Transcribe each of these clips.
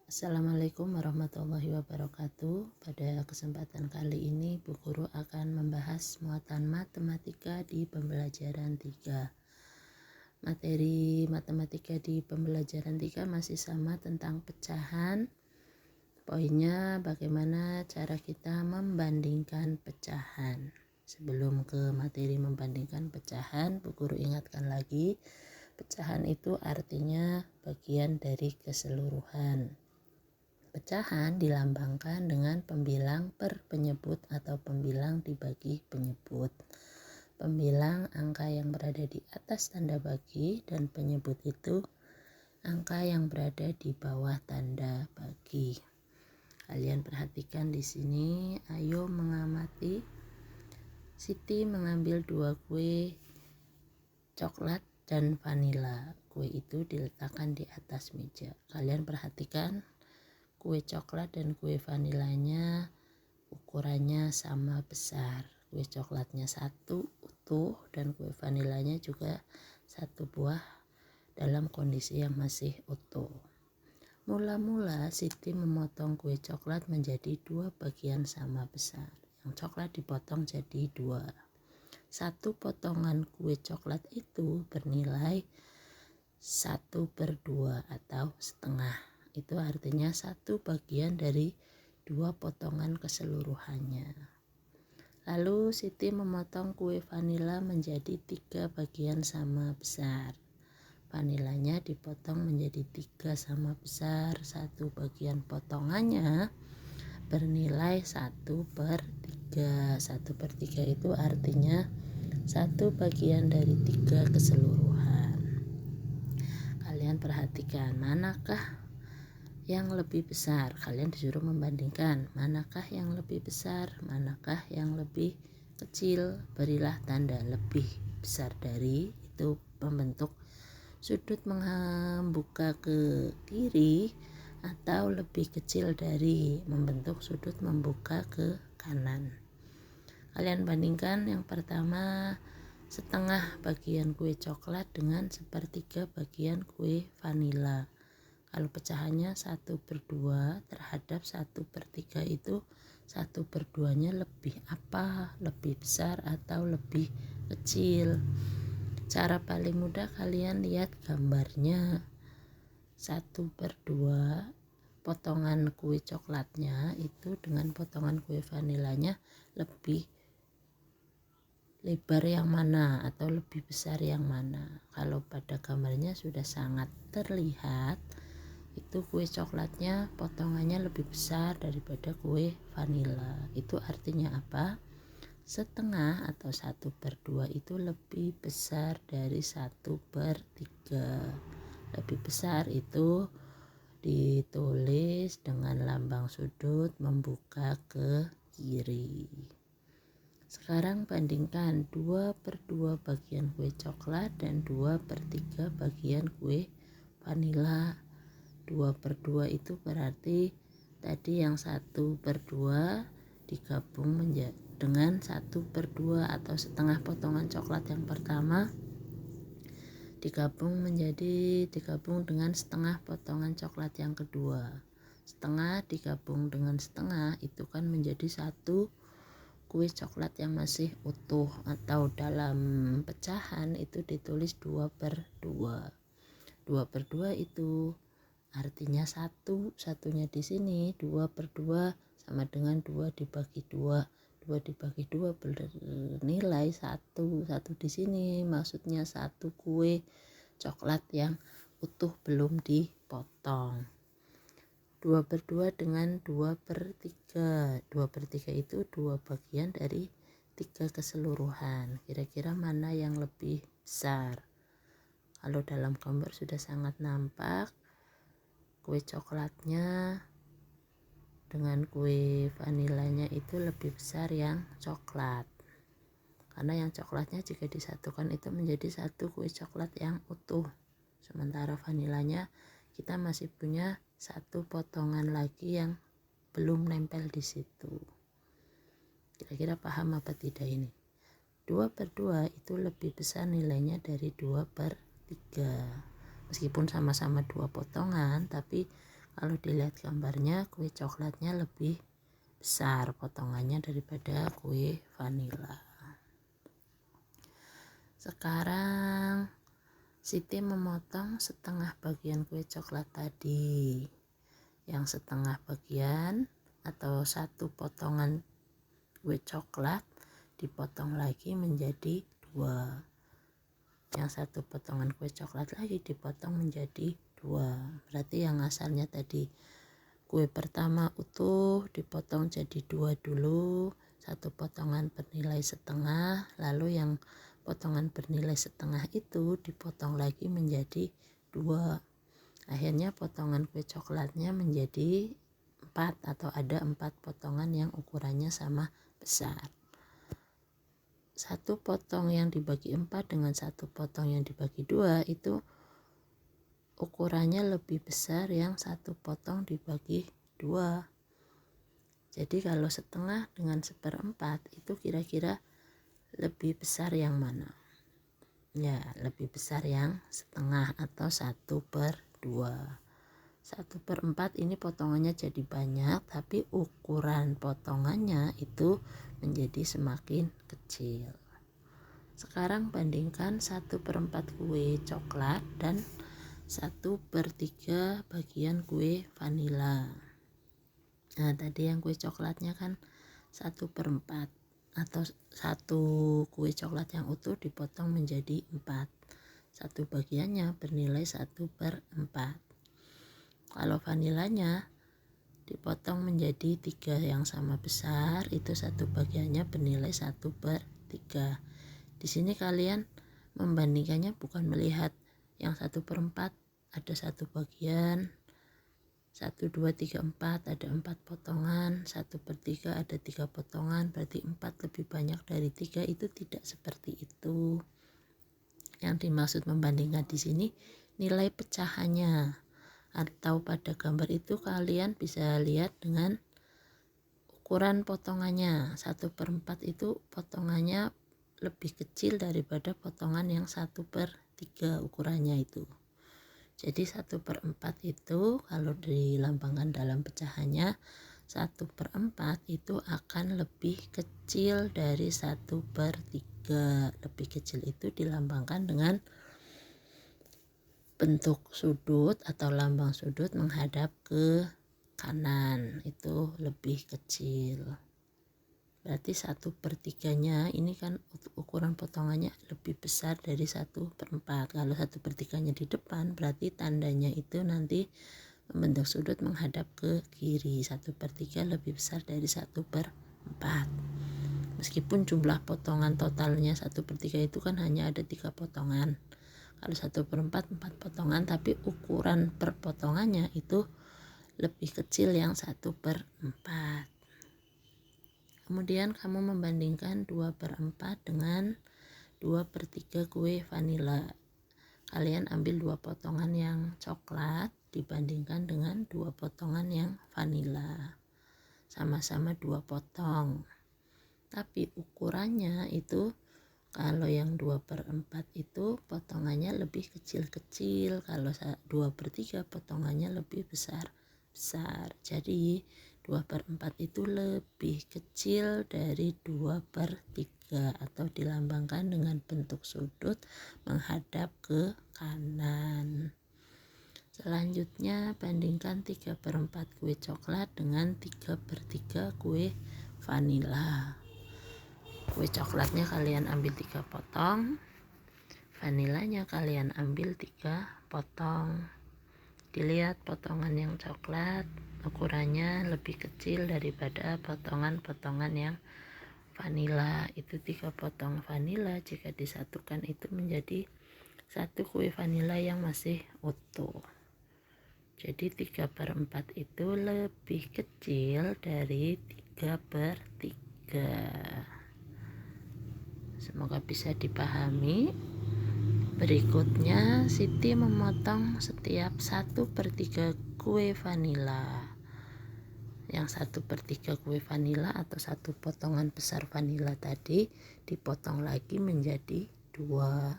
Assalamualaikum warahmatullahi wabarakatuh. Pada kesempatan kali ini Bu Guru akan membahas muatan matematika di pembelajaran 3. Materi matematika di pembelajaran 3 masih sama tentang pecahan. Poinnya bagaimana cara kita membandingkan pecahan. Sebelum ke materi membandingkan pecahan, Bu Guru ingatkan lagi, pecahan itu artinya bagian dari keseluruhan. Pecahan dilambangkan dengan pembilang per penyebut atau pembilang dibagi penyebut. Pembilang angka yang berada di atas tanda bagi dan penyebut itu angka yang berada di bawah tanda bagi. Kalian perhatikan di sini, ayo mengamati. Siti mengambil 2 kue coklat dan vanila. Kue itu diletakkan di atas meja. Kalian perhatikan, kue coklat dan kue vanilanya ukurannya sama besar. Kue coklatnya 1 utuh dan kue vanilanya juga 1 buah dalam kondisi yang masih utuh. Mula-mula Siti memotong kue coklat menjadi 2 bagian sama besar. Yang coklat dipotong jadi 2. 1 potongan kue coklat itu bernilai 1/2 atau setengah. Itu artinya 1 bagian dari 2 potongan keseluruhannya. Lalu Siti memotong kue vanila menjadi 3 bagian sama besar. Vanilanya dipotong menjadi 3 sama besar. 1 bagian potongannya bernilai 1/3. 1/3 itu artinya 1 bagian dari 3 keseluruhan. Kalian perhatikan, manakah yang lebih besar? Kalian disuruh membandingkan manakah yang lebih besar, manakah yang lebih kecil. Berilah tanda lebih besar dari, itu membentuk sudut membuka ke kiri, atau lebih kecil dari, membentuk sudut membuka ke kanan. Kalian bandingkan, yang pertama setengah bagian kue coklat dengan 1/3 bagian kue vanila. Kalau pecahannya 1/2 terhadap 1/3 itu 1/2-nya lebih apa? Lebih besar atau lebih kecil? Cara paling mudah kalian lihat gambarnya. 1/2 potongan kue coklatnya itu dengan potongan kue vanilanya lebih lebar yang mana atau lebih besar yang mana? Kalau pada gambarnya sudah sangat terlihat, itu kue coklatnya potongannya lebih besar daripada kue vanila. Itu artinya apa? Setengah atau 1/2 itu lebih besar dari 1/3. Lebih besar itu ditulis dengan lambang sudut membuka ke kiri. Sekarang bandingkan 2/2 bagian kue coklat dan 2/3 bagian kue vanila. 2/2 itu berarti tadi yang 1/2 digabung dengan 1/2 atau setengah potongan coklat yang pertama digabung dengan setengah potongan coklat yang kedua. Setengah digabung dengan setengah itu kan menjadi 1 kue coklat yang masih utuh, atau dalam pecahan itu ditulis 2/2. 2/2 itu artinya 1, satunya di sini 2/2 sama dengan 2 dibagi 2. 2 dibagi 2 bernilai 1. 1 di sini maksudnya 1 kue coklat yang utuh belum dipotong. 2/2 dengan 2/3. 2/3 itu 2 bagian dari 3 keseluruhan. Kira-kira mana yang lebih besar? Kalau dalam gambar sudah sangat nampak, kue coklatnya dengan kue vanilanya itu lebih besar yang coklat. Karena yang coklatnya jika disatukan itu menjadi 1 kue coklat yang utuh. Sementara vanilanya kita masih punya 1 potongan lagi yang belum nempel di situ. Kira-kira paham apa tidak ini? 2/2 itu lebih besar nilainya dari 2/3. Meskipun sama-sama 2 potongan, tapi Kalau dilihat gambarnya, kue coklatnya lebih besar potongannya daripada kue vanila. Sekarang Siti memotong setengah bagian kue coklat tadi. Yang setengah bagian atau satu potongan kue coklat dipotong lagi menjadi 2. Yang satu potongan kue coklat lagi dipotong menjadi 2. Berarti yang asalnya tadi kue pertama utuh dipotong jadi 2 dulu, satu potongan bernilai setengah, lalu yang potongan bernilai setengah itu dipotong lagi menjadi 2. Akhirnya potongan kue coklatnya menjadi 4 atau ada 4 potongan yang ukurannya sama besar. Satu potong yang dibagi 4 dengan satu potong yang dibagi 2 itu ukurannya lebih besar yang satu potong dibagi 2. Jadi kalau setengah dengan 1/4 itu kira-kira lebih besar yang mana? Ya, lebih besar yang setengah atau 1/2. 1/4 ini potongannya jadi banyak, tapi ukuran potongannya itu menjadi semakin kecil. Sekarang bandingkan 1/4 kue coklat dan 1/3 bagian kue vanila. Nah, tadi yang kue coklatnya kan 1/4 atau satu kue coklat yang utuh dipotong menjadi 4. Satu bagiannya bernilai 1/4. Kalau vanilanya dipotong menjadi 3 yang sama besar, itu satu bagiannya bernilai 1/3. Di sini kalian membandingkannya bukan melihat yang 1/4 ada satu bagian, 1, 2, 3, 4 ada 4 potongan, 1/3 ada 3 potongan, berarti 4 lebih banyak dari 3. Itu tidak seperti itu. Yang dimaksud membandingkan di sini nilai pecahannya, atau pada gambar itu kalian bisa lihat dengan ukuran potongannya. 1/4 itu potongannya lebih kecil daripada potongan yang 1/3 ukurannya itu. Jadi 1/4 itu kalau dilambangkan dalam pecahannya, 1/4 itu akan lebih kecil dari 1/3. Lebih kecil itu dilambangkan dengan bentuk sudut atau lambang sudut menghadap ke kanan, itu lebih kecil. Berarti 1/3-nya ini kan ukuran potongannya lebih besar dari 1/4. Kalau 1/3-nya di depan, berarti tandanya itu nanti membentuk sudut menghadap ke kiri. 1/3 lebih besar dari 1/4. Meskipun jumlah potongan totalnya 1/3 itu kan hanya ada 3 potongan. Kalau 1/4 4 potongan, tapi ukuran per potongannya itu lebih kecil yang 1/4. Kemudian kamu membandingkan 2/4 dengan 2/3 kue vanila. Kalian ambil 2 potongan yang coklat dibandingkan dengan 2 potongan yang vanila. Sama-sama 2 potong. Tapi ukurannya itu kalau yang 2/4 itu potongannya lebih kecil-kecil, kalau 2/3 potongannya lebih besar. Jadi 2/4 itu lebih kecil dari 2/3 atau dilambangkan dengan bentuk sudut menghadap ke kanan. Selanjutnya bandingkan 3/4 kue coklat dengan 3/3 kue vanila. Kue coklatnya kalian ambil 3 potong, vanilanya kalian ambil 3 potong. Dilihat potongan yang coklat ukurannya lebih kecil daripada potongan-potongan yang vanila. Itu 3 potong vanila jika disatukan itu menjadi satu kue vanila yang masih utuh. Jadi 3/4 itu lebih kecil dari 3/3. Semoga bisa dipahami. Berikutnya Siti memotong setiap 1/3 kue vanila. Yang 1/3 kue vanila atau satu potongan besar vanila tadi dipotong lagi menjadi 2.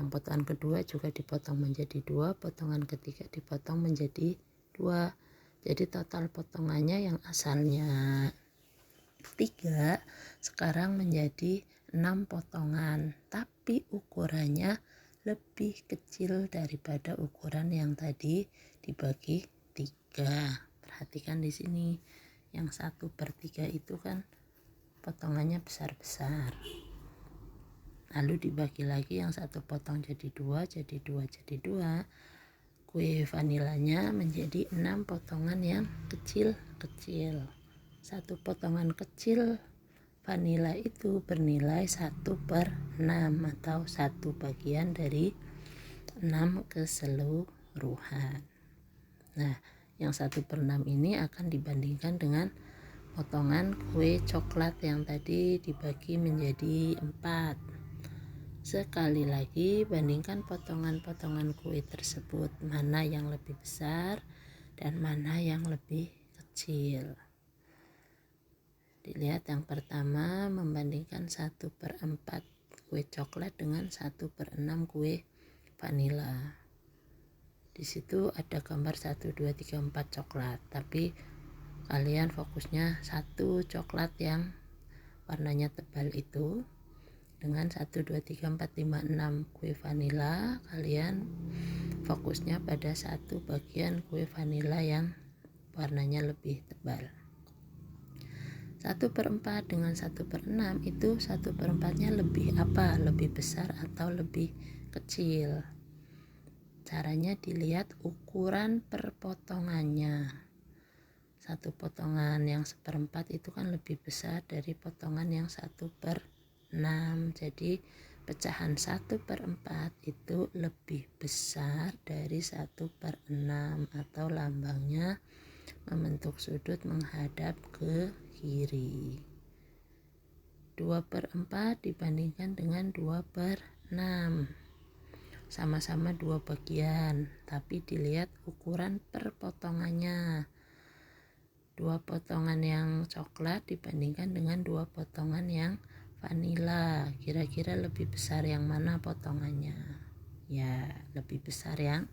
Yang potongan kedua juga dipotong menjadi 2, potongan ketiga dipotong menjadi 2. Jadi total potongannya yang asalnya 3 sekarang menjadi 6 potongan, tapi ukurannya lebih kecil daripada ukuran yang tadi dibagi 3. Perhatikan di sini, yang 1/3 itu kan potongannya besar-besar, lalu dibagi lagi yang 1 potong jadi 2, jadi 2, jadi 2. Kue vanilanya menjadi 6 potongan yang kecil-kecil. 1 potongan kecil vanila itu bernilai 1/6 atau 1 bagian dari 6 keseluruhan. Nah, yang 1/6 ini akan dibandingkan dengan potongan kue coklat yang tadi dibagi menjadi 4. Sekali lagi, bandingkan potongan-potongan kue tersebut, mana yang lebih besar dan mana yang lebih kecil. Dilihat yang pertama, membandingkan 1/4 kue coklat dengan 1/6 kue vanila. Di situ ada gambar 1, 2, 3, 4 coklat, tapi kalian fokusnya 1 coklat yang warnanya tebal itu dengan 1, 2, 3, 4, 5, 6 kue vanila. Kalian fokusnya pada 1 bagian kue vanila yang warnanya lebih tebal. 1/4 dengan 1/6 itu 1/4-nya lebih apa? Lebih besar atau lebih kecil? Caranya dilihat ukuran per potongannya. 1 potongan yang 1/4 itu kan lebih besar dari potongan yang 1/6. Jadi pecahan 1/4 itu lebih besar dari 1/6 atau lambangnya membentuk sudut menghadap ke kiri. 2/4 dibandingkan dengan 2/6, sama-sama 2 bagian, tapi dilihat ukuran per potongannya. 2 potongan yang coklat dibandingkan dengan 2 potongan yang vanila, kira-kira lebih besar yang mana potongannya? Ya, lebih besar yang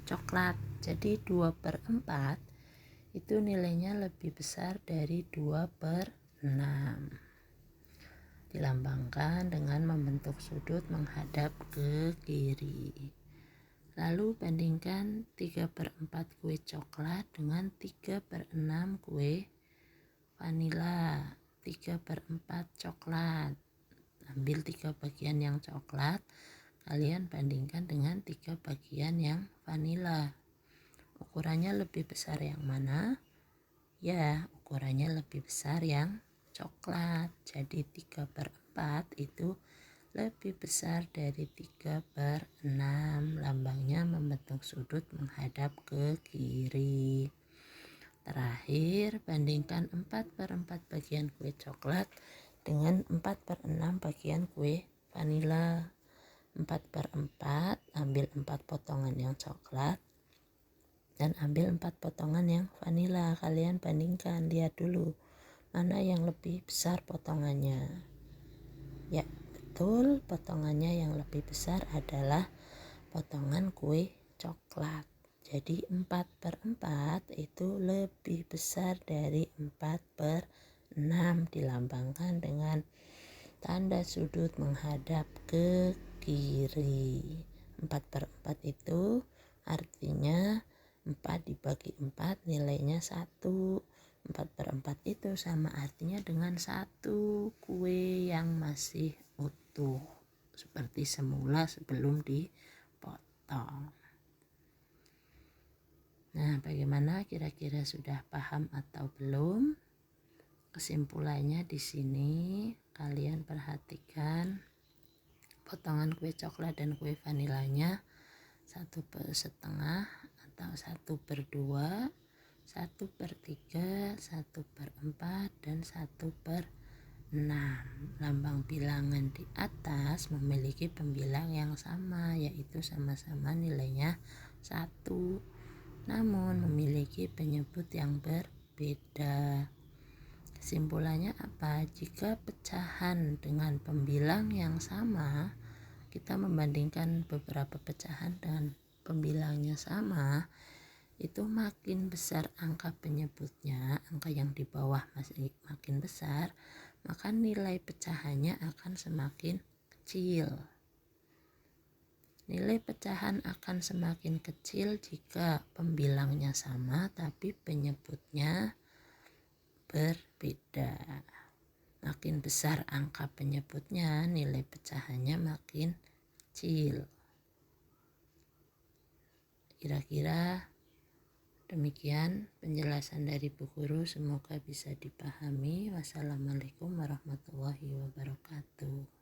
coklat. Jadi 2/4 itu nilainya lebih besar dari 2/6. Dilambangkan dengan membentuk sudut menghadap ke kiri. Lalu bandingkan 3/4 kue coklat dengan 3/6 kue vanila. 3/4 coklat, ambil 3 bagian yang coklat, kalian bandingkan dengan 3 bagian yang vanila. Ukurannya lebih besar yang mana? Ya, ukurannya lebih besar yang coklat. Jadi 3/4 itu lebih besar dari 3/6. Lambangnya membentuk sudut menghadap ke kiri. Terakhir, bandingkan 4/4 bagian kue coklat dengan 4/6 bagian kue vanila. 4/4, ambil 4 potongan yang coklat dan ambil 4 potongan yang vanila. Kalian bandingkan, lihat dulu mana yang lebih besar potongannya. Ya, betul, potongannya yang lebih besar adalah potongan kue coklat. Jadi 4/4 itu lebih besar dari 4/6, dilambangkan dengan tanda sudut menghadap ke kiri. 4/4 itu artinya 4 dibagi 4 nilainya 1. 4/4 itu sama artinya dengan 1 kue yang masih utuh seperti semula sebelum dipotong. Nah, bagaimana, kira-kira sudah paham atau belum? Kesimpulannya di sini kalian perhatikan potongan kue coklat dan kue vanilanya 1/2 atau 1/2, 1/3, 1/4, dan 1/6. Lambang bilangan di atas memiliki pembilang yang sama, yaitu sama-sama nilainya 1, namun memiliki penyebut yang berbeda. Kesimpulannya apa? Jika pecahan dengan pembilang yang sama, kita membandingkan beberapa pecahan dengan pembilangnya sama, itu makin besar angka penyebutnya, angka yang di bawah masih makin besar, maka nilai pecahannya akan semakin kecil. Nilai pecahan akan semakin kecil jika pembilangnya sama tapi penyebutnya berbeda. Makin besar angka penyebutnya, nilai pecahannya makin kecil. Kira-kira demikian penjelasan dari Bu Guru, semoga bisa dipahami. Wassalamualaikum warahmatullahi wabarakatuh.